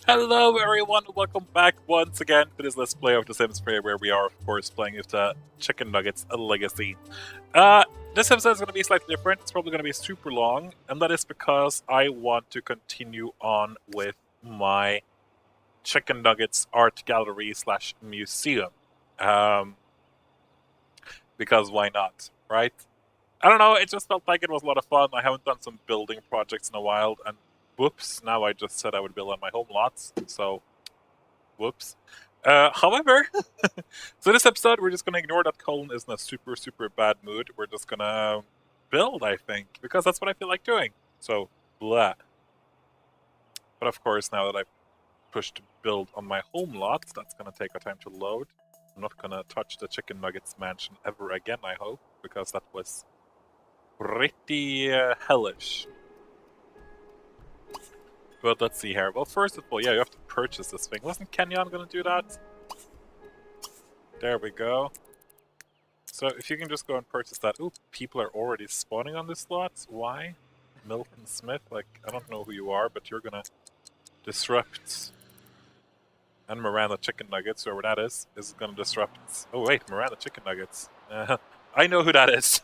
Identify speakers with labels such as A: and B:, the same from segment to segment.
A: Hello everyone, welcome back once again to this Let's Play of The Sims 3, where we are of course playing with the Chickénuggètz Legacy. This episode is going to be slightly different, it's probably going to be super long, and that is because I want to continue on with my Chickénuggètz art gallery slash museum. Because why not, right? I don't know, it just felt like it was a lot of fun. I haven't done some building projects in a while, and whoops, now I just said I would build on my home lots, so whoops. However, so this episode we're just going to ignore that Colin is in a super bad mood. We're just going to build, I think, because that's what I feel like doing. So, blah. But of course, now that I've pushed build on my home lot, that's going to take a time to load. I'm not going to touch the Chickénuggètz mansion ever again, I hope, because that was pretty hellish. But let's see here. Well, first of all, yeah, you have to purchase this thing. Wasn't Kenyon gonna do that? There we go. So if you can just go and purchase that. Ooh, people are already spawning on this lot. Why? Milton Smith, like, I don't know who you are, but you're gonna disrupt. And Miranda Chickénuggètz, whoever that is gonna disrupt. Oh wait, Miranda Chickénuggètz. I know who that is.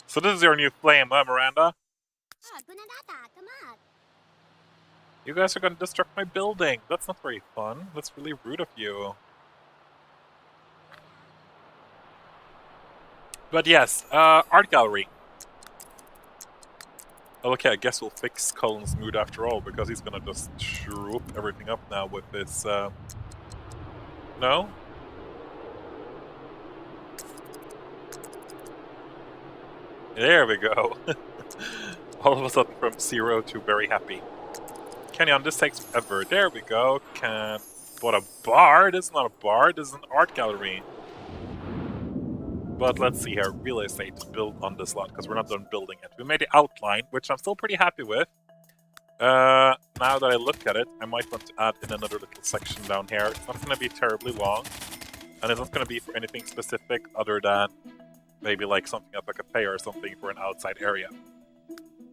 A: So this is your new flame, huh, Miranda? You guys are gonna disrupt my building. That's not very fun. That's really rude of you. But yes, art gallery. Okay, I guess we'll fix Colin's mood after all, because he's gonna just swoop everything up now with this, No? There we go. All of a sudden from 0 to very happy. Kenyon, this takes forever. There we go. What, a bar? This is not a bar, this is an art gallery. But let's see here. Real estate, build on this lot, because we're not done building it. We made the outline, which I'm still pretty happy with. Now that I look at it, I might want to add in another little section down here. It's not going to be terribly long, and it's not going to be for anything specific other than maybe like something up a cafe or something for an outside area.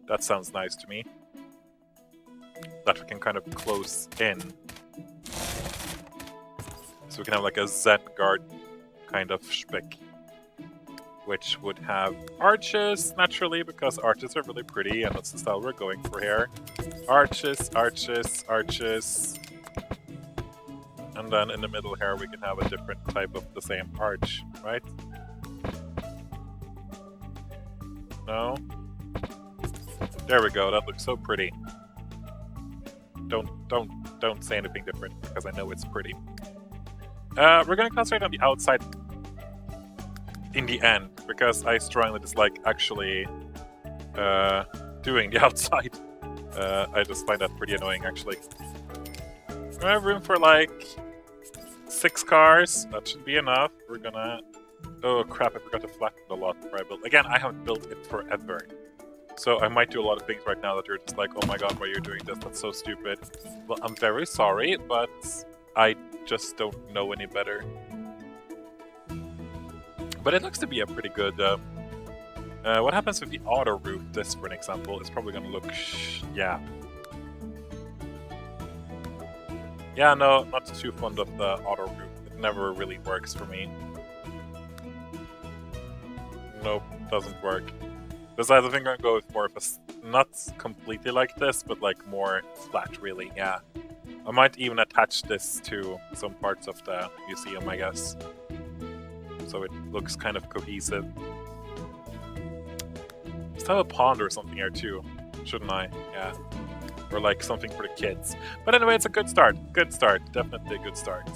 A: That sounds nice to me. That we can kind of close in. So we can have like a Zen garden kind of shpick. Which would have arches, naturally, because arches are really pretty, and that's the style we're going for here. Arches, arches, arches. And then in the middle here we can have a different type of the same arch, right? No? There we go, that looks so pretty. Don't say anything different, because I know it's pretty. We're gonna concentrate on the outside in the end, because I strongly dislike actually doing the outside. I just find that pretty annoying, actually. We have room for like 6 cars, that should be enough. We're gonna... Oh crap, I forgot to flatten the lot before I built. Again, I haven't built it forever. So I might do a lot of things right now that you're just like, oh my god, why are you doing this? That's so stupid. Well, I'm very sorry, but I just don't know any better. But it looks to be a pretty good... what happens if the auto roof, this for an example, is probably going to look... yeah. Yeah, no, not too fond of the auto roof. It never really works for me. Nope, doesn't work. Besides, I think I'm going to go with more of a... not completely like this, but like more flat, really, yeah. I might even attach this to some parts of the museum, I guess. So it looks kind of cohesive. Just have a pond or something here too, shouldn't I? Yeah. Or like something for the kids. But anyway, it's a good start. Good start. Definitely a good start.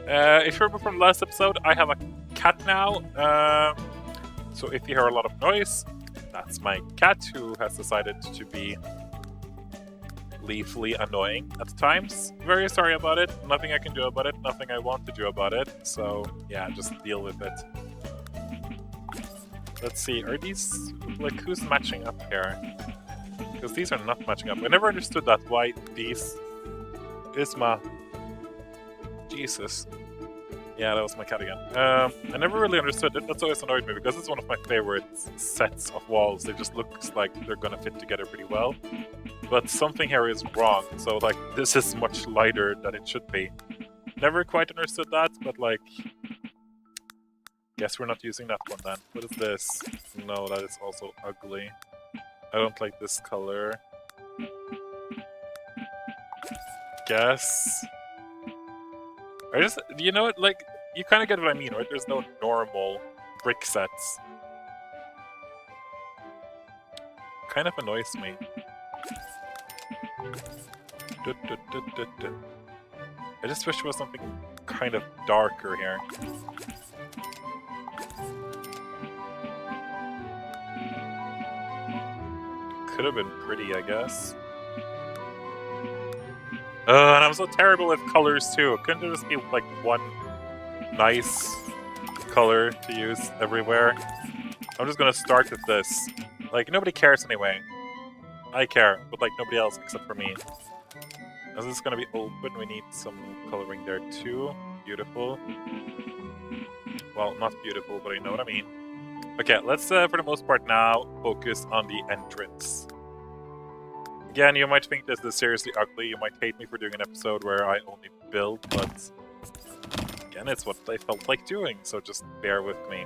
A: If you remember from the last episode, I have a cat now. So if you hear a lot of noise, that's my cat who has decided to be gleefully annoying at times. Very sorry about it. Nothing I can do about it. Nothing I want to do about it. So yeah, just deal with it. Let's see, are these... like, who's matching up here? Because these are not matching up. I never understood that, why these... Isma. Jesus. Yeah, that was my cat again. I never really understood it. That's always annoyed me, because it's one of my favorite sets of walls. They just look like they're gonna fit together pretty well. but something here is wrong. So like this is much lighter than it should be. Never quite understood that, but like, guess we're not using that one then. What is this? No, that is also ugly. I don't like this color. Guess. I just, you know what, like, you kind of get what I mean, right? There's no normal brick sets. Kind of annoys me. I just wish there was something kind of darker here. Could have been pretty, I guess. And I'm so terrible with colors too. Couldn't there just be like one nice color to use everywhere? I'm just gonna start with this. Like, nobody cares anyway. I care, but like nobody else except for me. As this is gonna be open, we need some coloring there too. Beautiful. Well, not beautiful, but you know what I mean. Okay, let's for the most part now focus on the entrance. Again, you might think this is seriously ugly, you might hate me for doing an episode where I only build, but again, it's what I felt like doing, so just bear with me.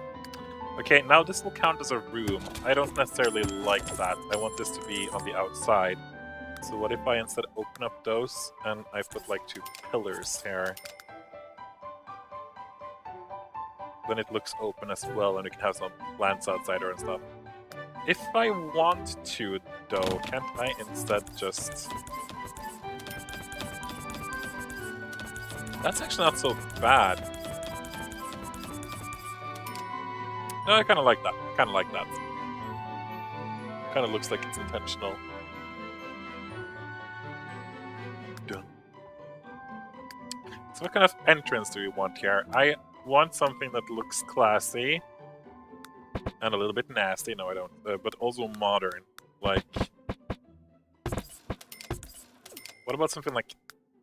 A: Okay, now this will count as a room. I don't necessarily like that. I want this to be on the outside. So what if I instead open up those and I put like 2 pillars here? Then it looks open as well and we can have some plants outside or and stuff. If I want to, though, can't I instead just... That's actually not so bad. No, I kind of like that. Kind of like that. Kind of looks like it's intentional. Done. So what kind of entrance do we want here? I want something that looks classy. And a little bit nasty, no I don't, but also modern. Like, what about something like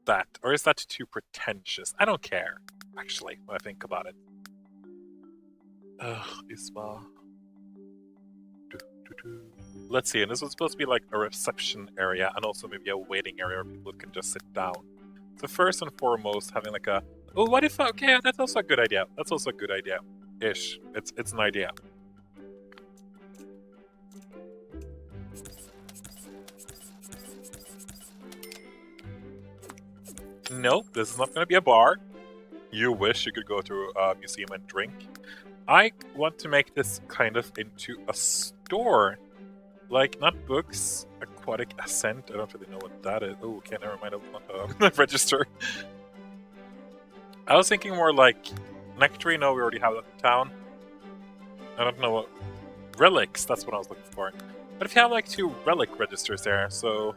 A: that? Or is that too pretentious? I don't care, actually, when I think about it. Ugh, Isma. Let's see, and this was supposed to be like a reception area and also maybe a waiting area where people can just sit down. So first and foremost, having like a... Oh, what if... Okay, that's also a good idea. That's also a good idea. Ish. It's an idea. No, this is not going to be a bar. You wish you could go to a museum and drink. I want to make this kind of into a store. Like, not books, aquatic ascent. I don't really know what that is. Oh, okay, never mind. I'll not register. I was thinking more like Nectary. No, we already have that in town. I don't know what... Relics, that's what I was looking for. But if you have like 2 relic registers there, so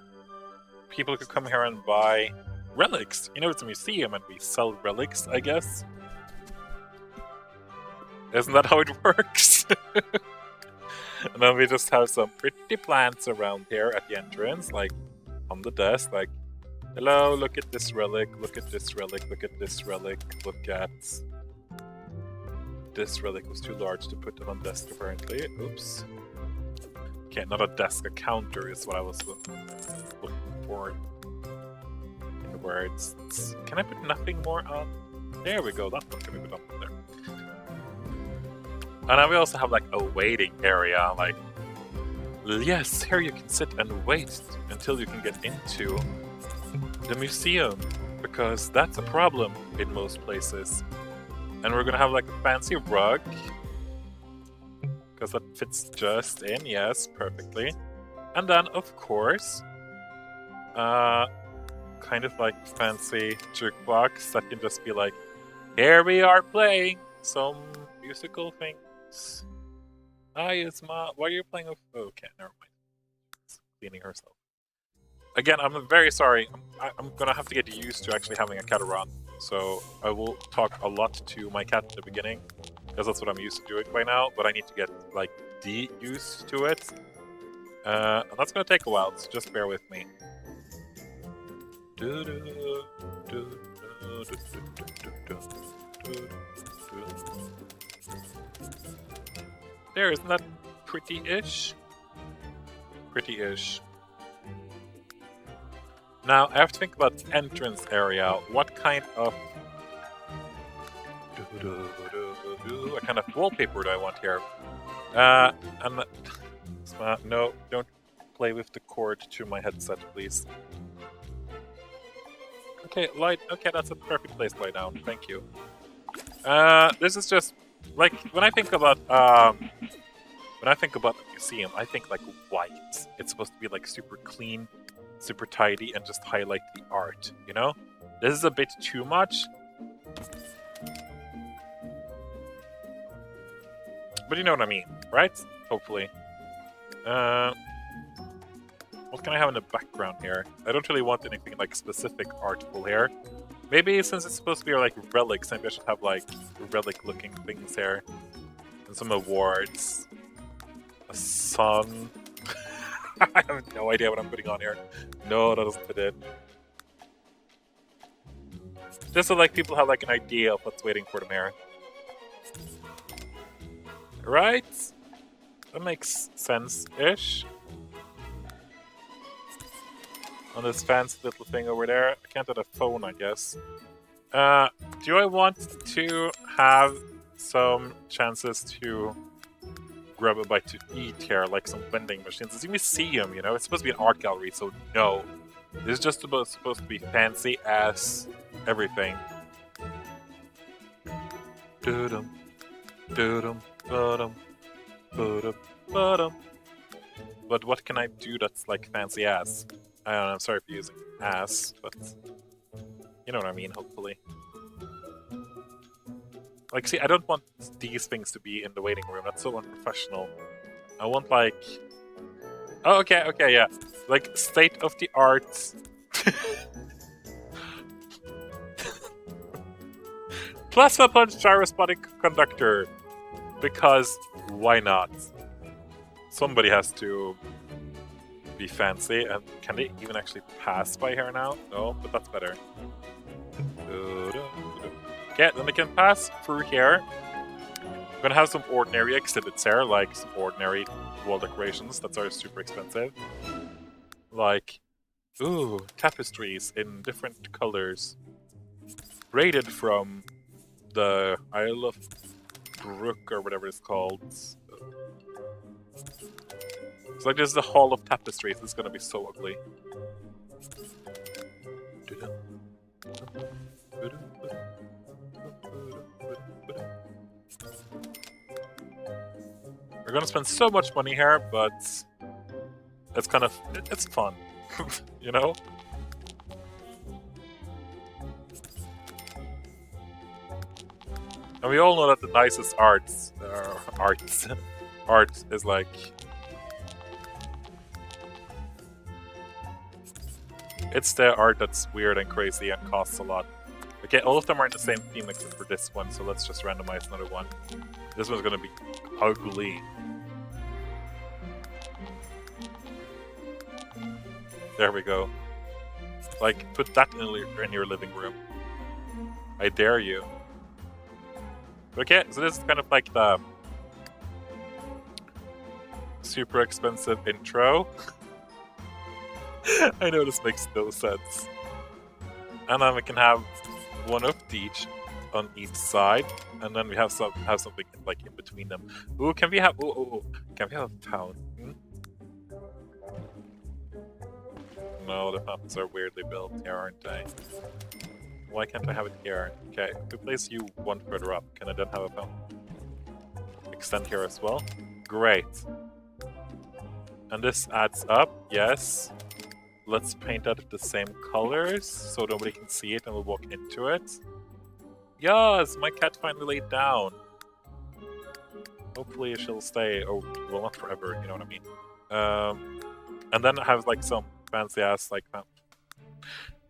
A: people could come here and buy relics. You know, it's a museum and we sell relics, I guess. Isn't that how it works? And then we just have some pretty plants around here at the entrance, like on the desk, like, hello, look at this relic, look at this relic, look at this relic, look at... This relic was too large to put on desk, apparently. Oops. Okay, not a desk, a counter is what I was looking for. In the words. Can I put nothing more on? There we go, that one can be put on there. And then we also have like a waiting area, like, yes, here you can sit and wait until you can get into the museum, because that's a problem in most places. And we're gonna have like a fancy rug, because that fits just in, yes, perfectly. And then, of course, kind of like fancy jukebox that can just be like, here we are playing some musical things. Hi, Isma. Why are you playing with... Oh, okay, never mind. She's cleaning herself. Again, I'm very sorry. I'm gonna have to get used to actually having a cat around. So I will talk a lot to my cat at the beginning, because that's what I'm used to doing by now, but I need to get, like, used to it. And that's gonna take a while, so just bear with me. There, isn't that pretty-ish? Pretty-ish. Now, I have to think about the entrance area. What kind of... What kind of wallpaper do I want here? And... no, don't play with the cord to my headset, please. Okay, light. Okay, that's a perfect place to lie down. Thank you. This is just... Like, when I think about a museum, I think like white. It's supposed to be like super clean, super tidy, and just highlight the art, you know? This is a bit too much. But you know what I mean, right? Hopefully. What can I have in the background here? I don't really want anything like specific artful here. Maybe since it's supposed to be like relics, maybe I should have like relic-looking things here. And some awards. A sun. I have no idea what I'm putting on here. No, that doesn't fit in. Just so like people have like an idea of what's waiting for them here. Right? That makes sense-ish. On this fancy little thing over there. I can't add a phone, I guess. Do I want to have some chances to grab a bite to eat here, like some vending machines? It's a museum, you know? It's supposed to be an art gallery, so no. This is just supposed to be fancy as everything. Do-dum, do-dum, ba-dum, ba-dum, ba-dum. But what can I do that's like fancy ass? I don't know, I'm sorry for using ass, but you know what I mean, hopefully. Like, see, I don't want these things to be in the waiting room. That's so unprofessional. I want, like... Oh, okay, yeah. Like, state-of-the-art... Plasma punch gyroscopic conductor. Because why not? Somebody has to be fancy, and can they even actually pass by here now? No, but that's better. Okay, then they can pass through here. We're gonna have some ordinary exhibits here, like some ordinary wall decorations that are super expensive. Like, ooh, tapestries in different colors. Raided from the Isle of Brook or whatever it's called. It's like this is the Hall of Tapestries. It's gonna be so ugly. We're gonna spend so much money here, but it's kind of it's fun, you know. And we all know that the nicest art is like it's the art that's weird and crazy and costs a lot. Okay, all of them are in the same theme except for this one, so let's just randomize another one. This one's gonna be ugly. There we go. Like, put that in your living room. I dare you. Okay, so this is kind of like the super expensive intro. I know this makes no sense. And then we can have one of each on each side, and then we have something like in between them. Ooh, can we have can we have a fountain? No, the fountains are weirdly built here, aren't they? Why can't I have it here? Okay, if we place you one further up, can I then have a fountain? Extend here as well? Great. And this adds up, yes. Let's paint that the same colors so nobody can see it and we'll walk into it. Yes, my cat finally laid down. Hopefully she'll stay, oh, well, not forever, you know what I mean. And then I have like some fancy ass like that.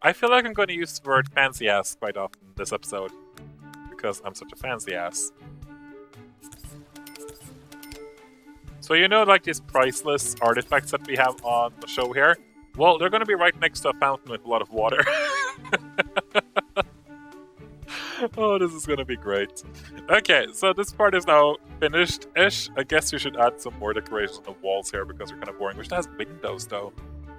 A: I feel like I'm going to use the word fancy ass quite often this episode because I'm such a fancy ass. So you know, like these priceless artifacts that we have on the show here? Well, they're going to be right next to a fountain with a lot of water. Oh, this is going to be great. Okay, so this part is now finished-ish. I guess we should add some more decorations on the walls here because they're kind of boring. Which has windows, though.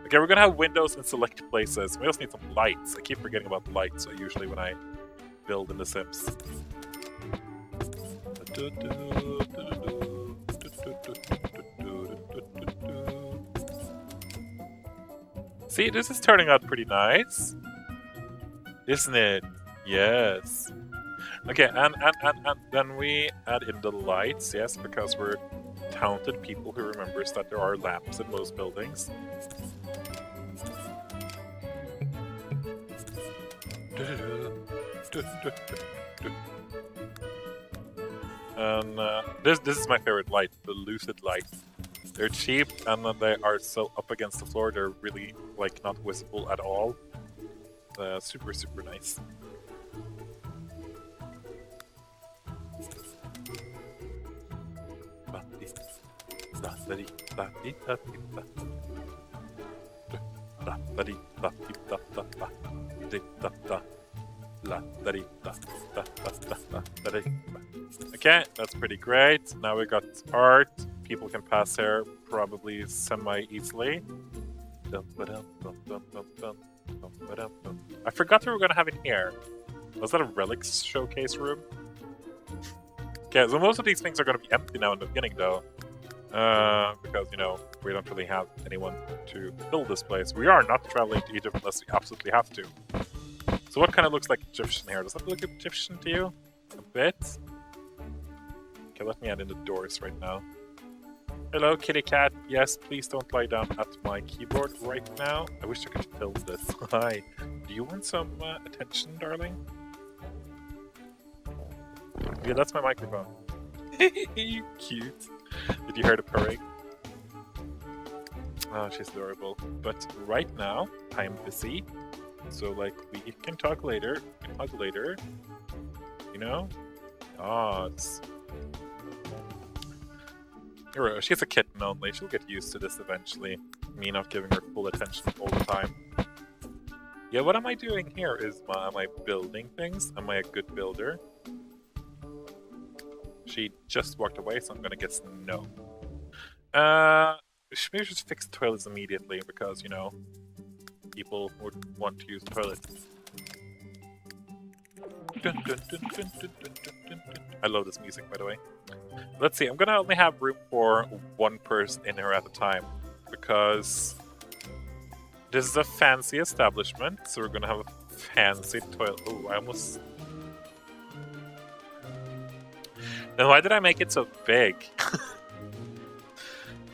A: Okay, we're gonna have windows in select places. We also need some lights. I keep forgetting about lights, usually when I build in The Sims. See, this is turning out pretty nice. Isn't it? Yes. Okay, and then we add in the lights, yes, because we're talented people who remembers that there are lamps in most buildings. And this is my favorite light, the lucid light. They're cheap, and then they are so up against the floor, they're really like not visible at all. Super nice. Okay, that's pretty great. Now we got art. People can pass here probably semi-easily. I forgot we were gonna have it here. Was that a relics showcase room? Okay, so most of these things are gonna be empty now in the beginning though. Because, you know, we don't really have anyone to build this place. We are not traveling to Egypt unless we absolutely have to. So what kind of looks like Egyptian here? Does that look Egyptian to you? A bit? Okay, let me add in the doors right now. Hello, kitty cat. Yes, please don't lie down at my keyboard right now. I wish I could film this. Hi. Do you want some attention, darling? Yeah, that's my microphone. You cute. Did you hear the purring? Oh, she's adorable. But right now, I'm busy. So, like, we can talk later. We can hug later. You know? Oh, it's... She's a kitten only. She'll get used to this eventually. Me not giving her full attention all the time. Yeah, what am I doing here? Am I building things? Am I a good builder? She just walked away, so I'm gonna guess no. Maybe we should fix the toilets immediately because, you know, people would want to use the toilet. I love this music, by the way. Let's see, I'm gonna only have room for one person in here at a time because this is a fancy establishment, so we're gonna have a fancy toilet. Oh, I almost... Then why did I make it so big?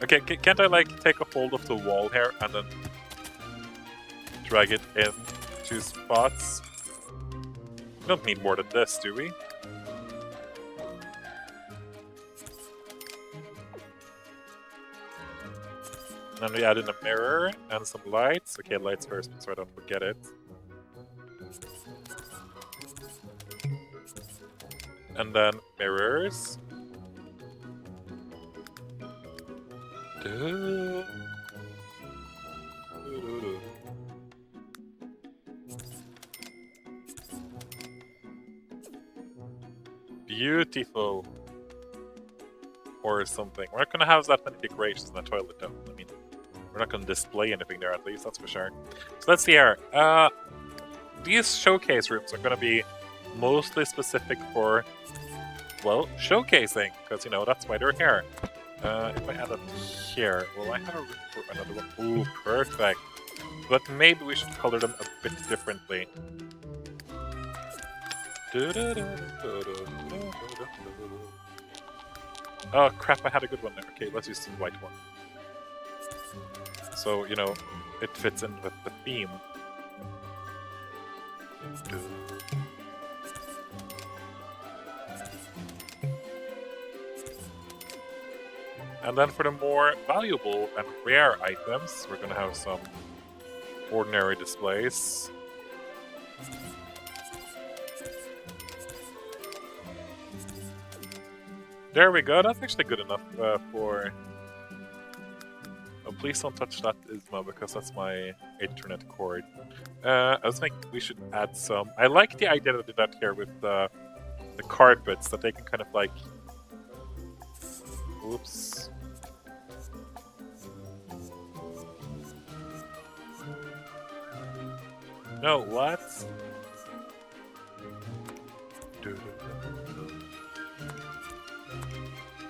A: Okay, can't I like take a hold of the wall here and then drag it in 2 spots? We don't need more than this, do we? And then we add in a mirror and some lights. Okay, lights first so I don't forget it. And then mirrors. Beautiful. Or something. We're not gonna have that many decorations in the toilet though. I mean, we're not gonna display anything there at least, that's for sure. So let's see here. These showcase rooms are gonna be mostly specific for, well, showcasing, because, you know, that's why they're here. If I add it here, will I have a room for another one? Ooh, perfect. But maybe we should color them a bit differently. Oh crap, I had a good one there. Okay, let's use the white one. So, you know, it fits in with the theme. And then for the more valuable and rare items, we're gonna have some ordinary displays. There we go, that's actually good enough for... Oh, please don't touch that Isma, because that's my Ethernet cord. I was thinking we should add some... I like the idea that they did that here with the carpets, that they can kind of like... Oops. No, what?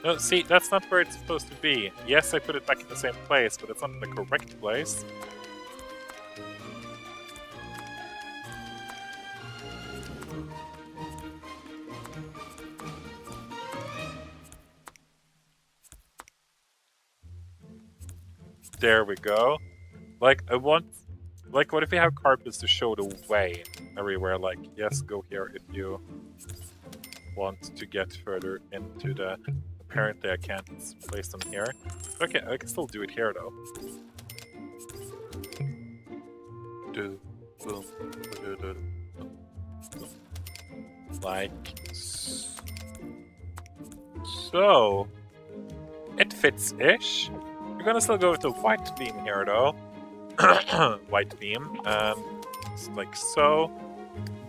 A: No, see, that's not where it's supposed to be. Yes, I put it back in the same place, but it's not in the correct place. There we go. Like, I want... Like, what if we have carpets to show the way everywhere? Like, yes, go here if you want to get further into the... Apparently I can't place them here. Okay, I can still do it here, though. Like... So... It fits-ish. We're gonna still go with the white theme here, though. White theme, like so.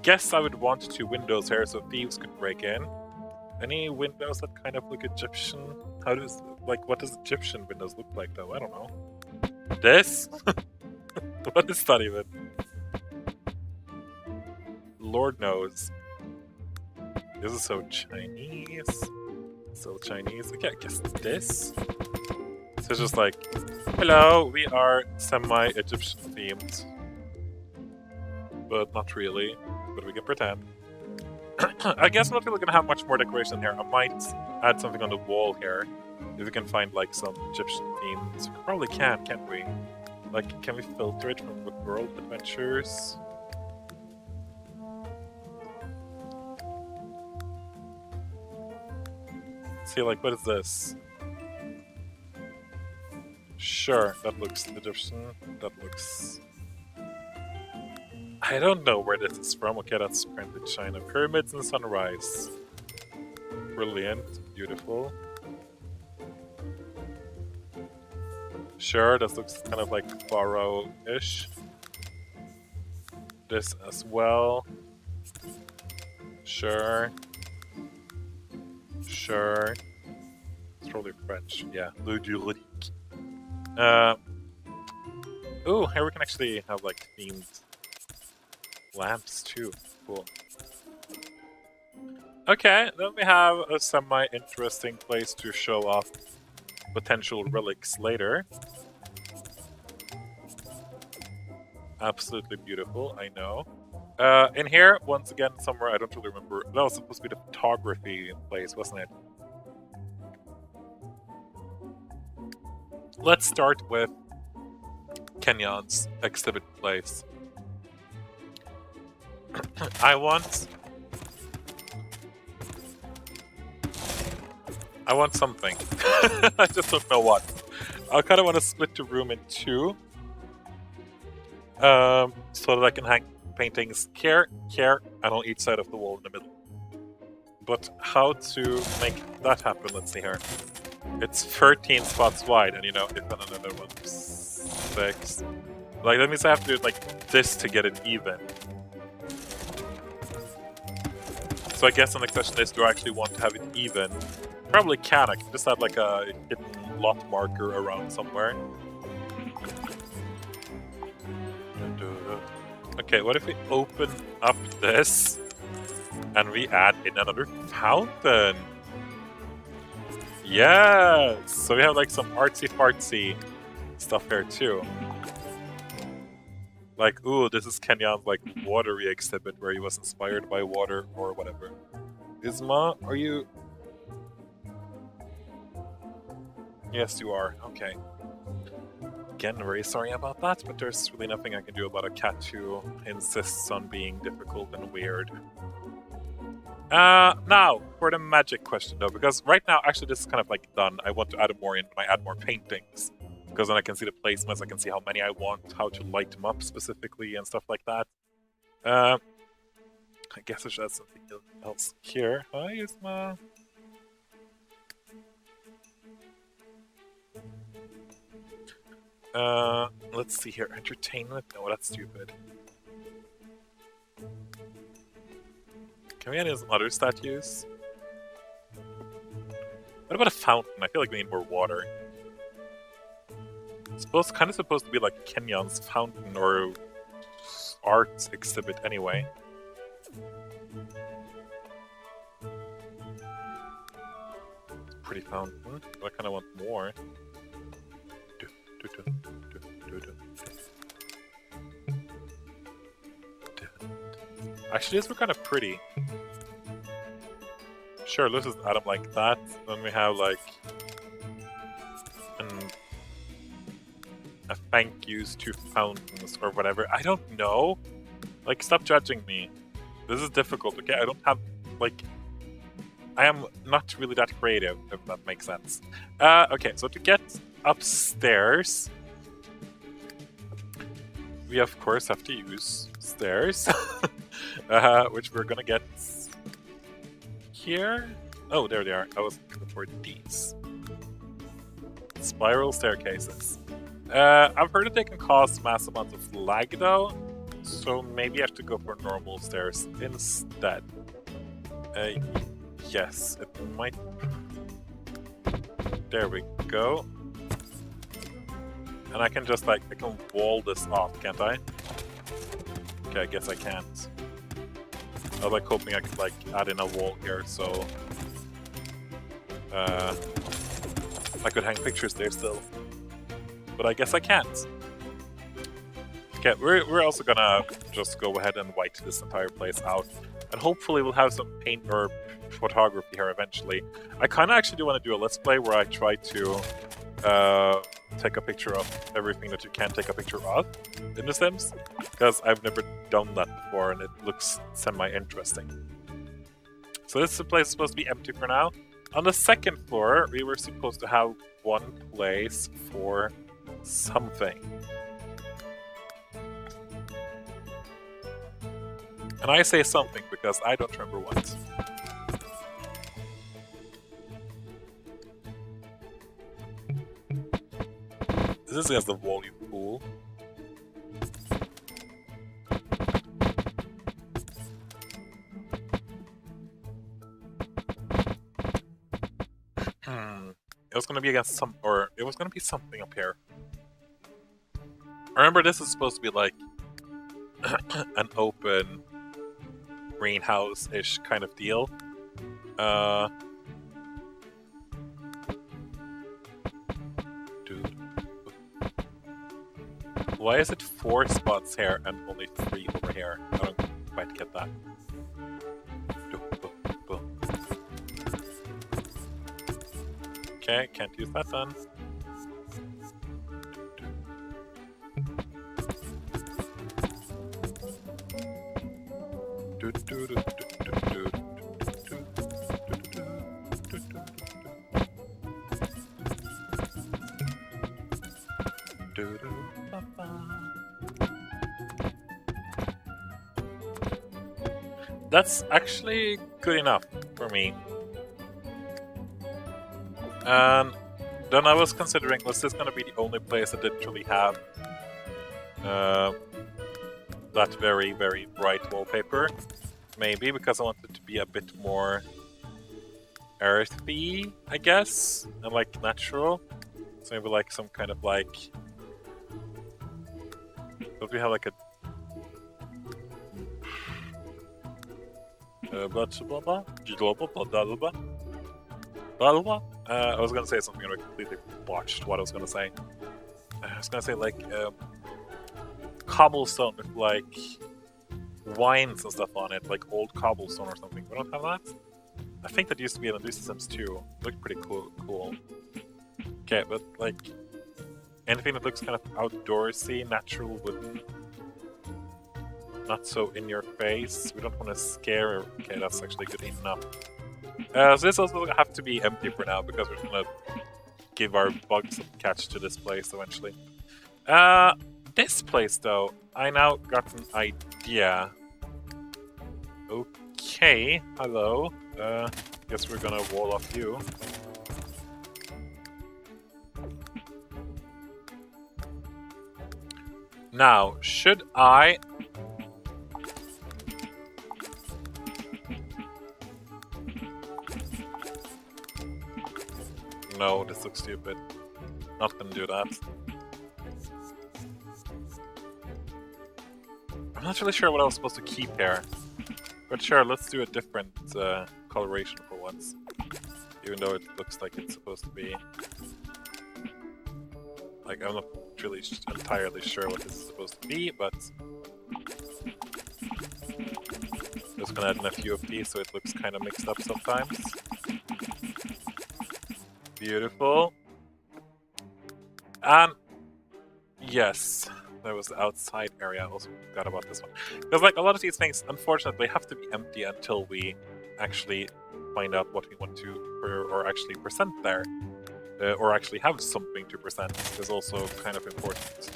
A: Guess I would want 2 windows here so thieves could break in. Any windows that kind of look Egyptian? How does, like, what does Egyptian windows look like, though? I don't know. This? What is that even? Lord knows. This is so Chinese. So Chinese. Okay, I guess this. So it's just like, hello, we are semi-Egyptian themed. But not really. But we can pretend. I guess I'm not really gonna have much more decoration here. I might add something on the wall here. If we can find like some Egyptian themes. We probably can, can't we? Like, can we filter it from the World Adventures? See, like, what is this? Sure, that looks Egyptian. That looks... I don't know where this is from. Okay, that's apparently China. Pyramids and sunrise. Brilliant. Beautiful. Sure, this looks kind of like Pharaoh-ish. This as well. Sure. Sure. It's probably French. Yeah. Le Duric. Ooh, here we can actually have like themed lamps too. Cool. Okay, then we have a semi-interesting place to show off potential relics later. Absolutely beautiful, I know. In here, once again, somewhere I don't really remember. That was supposed to be the photography place, wasn't it? Let's start with Kenyon's exhibit place. I want something. I just don't know what. I kind of want to split the room in 2. So that I can hang paintings here, and on each side of the wall in the middle. But how to make that happen, let's see here. It's 13 spots wide, and you know, if another one 6. Like, that means I have to do it like this to get it even. So I guess the next question is, do I actually want to have it even? Probably can. I can just add like a hidden lot marker around somewhere. Okay, what if we open up this and we add in another fountain? Yes! So we have like some artsy-fartsy stuff here too. Like, ooh, this is Kenyon's like watery exhibit where he was inspired by water or whatever. Isma, are you... Yes, you are. Okay. Again, very sorry about that, but there's really nothing I can do about a cat who insists on being difficult and weird. Now, for the magic question though, because right now, actually this is kind of like done. I want to add more in, I add more paintings. Because then I can see the placements, I can see how many I want, how to light them up specifically, and stuff like that. I guess I should add something else here. Hi, Isma. Let's see here. Entertainment? No, that's stupid. Can we add some other statues? What about a fountain? I feel like we need more water. It's kind of supposed to be like Kenyon's fountain or art exhibit anyway. Pretty fountain, but I kind of want more. Actually, these were kind of pretty. Sure, let's just add them like that. Then we have like a thank yous to fountains or whatever. I don't know. Like, stop judging me. This is difficult, okay? I don't have, like... I am not really that creative, if that makes sense. Okay, so to get upstairs, we of course have to use stairs, which we're gonna get here. Oh, there they are. I was looking for these. Spiral staircases. I've heard that they can cause mass amounts of lag though, so maybe I have to go for normal stairs instead. Yes, it might... There we go. And I can just like, I can wall this off, can't I? Okay, I guess I can't. I was like hoping I could like add in a wall here, so... I could hang pictures there still. But I guess I can't. Okay, we're also gonna just go ahead and white this entire place out. And hopefully we'll have some paint or photography here eventually. I kind of actually do want to do a let's play where I try to take a picture of everything that you can take a picture of in The Sims, because I've never done that before and it looks semi-interesting. So this place is supposed to be empty for now. On the second floor, we were supposed to have one place for something. And I say something because I don't remember what. This is the volume pool. It was gonna be against some, or it was gonna be something up here. I remember this is supposed to be like an open greenhouse-ish kind of deal. Why is it 4 spots here and only 3 over here? I don't quite get that. Okay, can't use that then. That's actually good enough for me. And then I was considering, was this going to be the only place that didn't really have that very, very bright wallpaper? Maybe, because I wanted it to be a bit more earthy, I guess, and like natural. So maybe like some kind of like... Don't we have like a... I was gonna say something and I completely botched what I was gonna say. I was gonna say like cobblestone with like wines and stuff on it, like old cobblestone or something. We don't have that? I think that used to be in the Sims 2. Looked pretty cool. Okay, but like anything that looks kind of outdoorsy, natural, wooden, not so in your face. We don't want to scare. Okay, that's actually good enough. So this also doesn't have to be empty for now because we're gonna give our bugs a catch to this place eventually. This place though, I now got an idea. Okay, hello. Guess we're gonna wall off you. Now, should I... No, this looks stupid. Not gonna do that. I'm not really sure what I was supposed to keep here. But sure, let's do a different coloration for once. Even though it looks like it's supposed to be... Like, I'm not really entirely sure what this is supposed to be, but... Just gonna add in a few of these so it looks kind of mixed up sometimes. Beautiful. And... Yes. That was the outside area. I also forgot about this one. Because like a lot of these things, unfortunately, have to be empty until we actually find out what we want to, or actually present there. Or actually have something to present is also kind of important.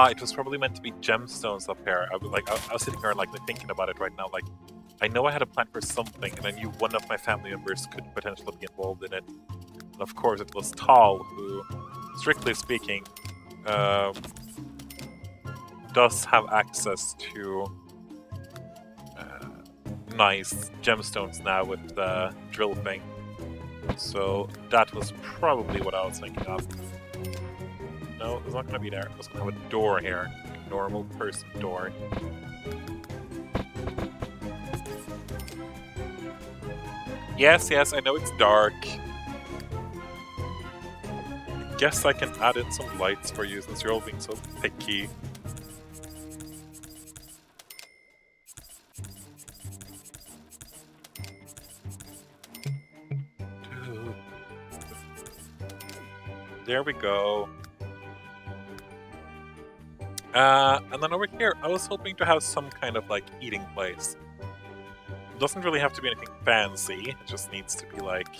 A: It was probably meant to be gemstones up here. I was sitting here like thinking about it right now. Like, I know I had a plan for something, and I knew one of my family members could potentially be involved in it. And of course, it was Tal, who, strictly speaking, does have access to nice gemstones now with the drill thing. So that was probably what I was thinking of. No, it's not going to be there. It's going to have a door here. Normal person door. Yes, yes, I know it's dark. I guess I can add in some lights for you since you're all being so picky. There we go. And then over here, I was hoping to have some kind of like eating place. It doesn't really have to be anything fancy, it just needs to be like...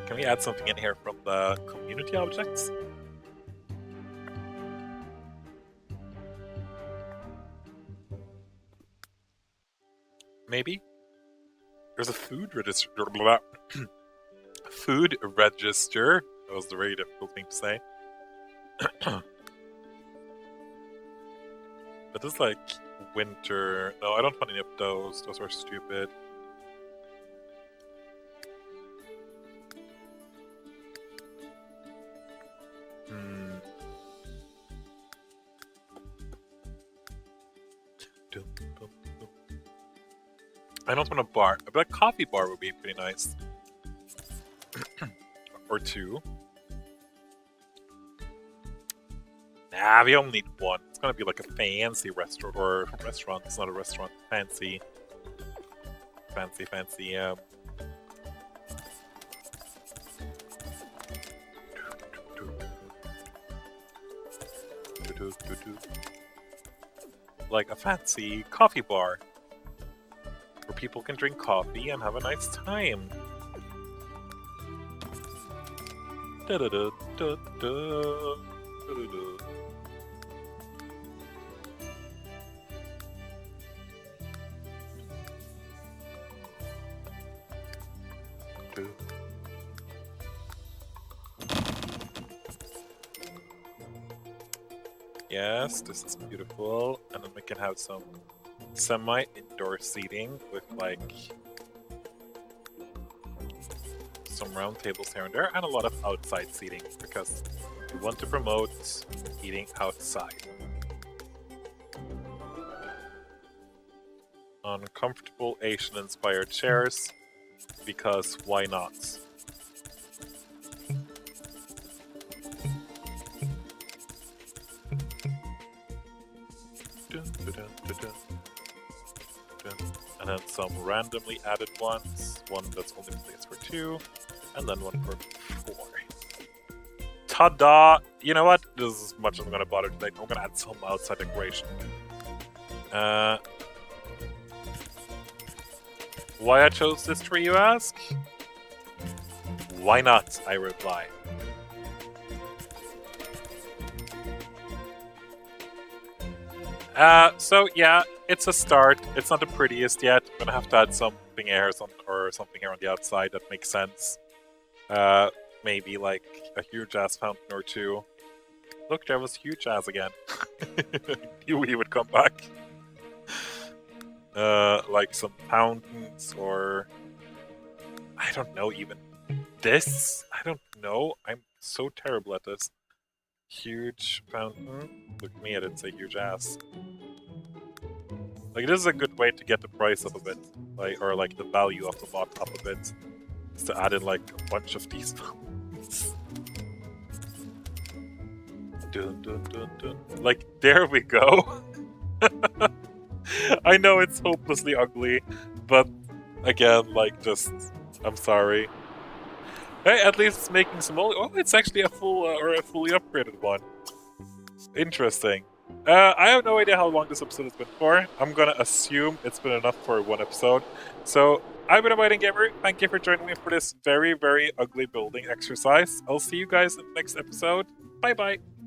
A: Can we add something in here from the community objects? Maybe? There's a food register. Food register. That was the very difficult thing to say. But this is like winter. No, I don't want any of those. Those are stupid. I don't want a bar. But a coffee bar would be pretty nice. Or two. Nah, we only need one. It's gonna be like a fancy restaurant, or restaurant. It's not a restaurant. Fancy. Like a fancy coffee bar. Where people can drink coffee and have a nice time. Yes, this is beautiful. And then we can have some semi-indoor seating with like some round tables here and there, and a lot of outside seating because we want to promote eating outside. Uncomfortable Asian-inspired chairs, because why not? And then some randomly added ones, one that's only placed for 2, and then one for 4. Ta-da! You know what? This is as much as I'm gonna bother today. I'm gonna add some outside decoration. Why I chose this tree, you ask? Why not, I reply. So yeah, it's a start. It's not the prettiest yet. I'm gonna have to add something here, or something here on the outside that makes sense. maybe like a huge ass fountain or two. Look, there was huge ass again. Knew he would come back. Like some fountains or I don't know even this. I don't know. I'm so terrible at this. Huge fountain. Look at me, I didn't say huge ass. Like this is a good way to get the price up a bit, like or like the value of the mod up a bit, is to add in like a bunch of these fountains. Dun, dun, dun, dun. Like there we go. I know it's hopelessly ugly, but again, like just I'm sorry. Hey, at least it's making some only. Oh, it's actually a full or a fully upgraded one. Interesting. I have no idea how long this episode has been for. I'm gonna assume it's been enough for one episode. So, I've been AbidingGamer. Thank you for joining me for this very, very ugly building exercise. I'll see you guys in the next episode. Bye-bye.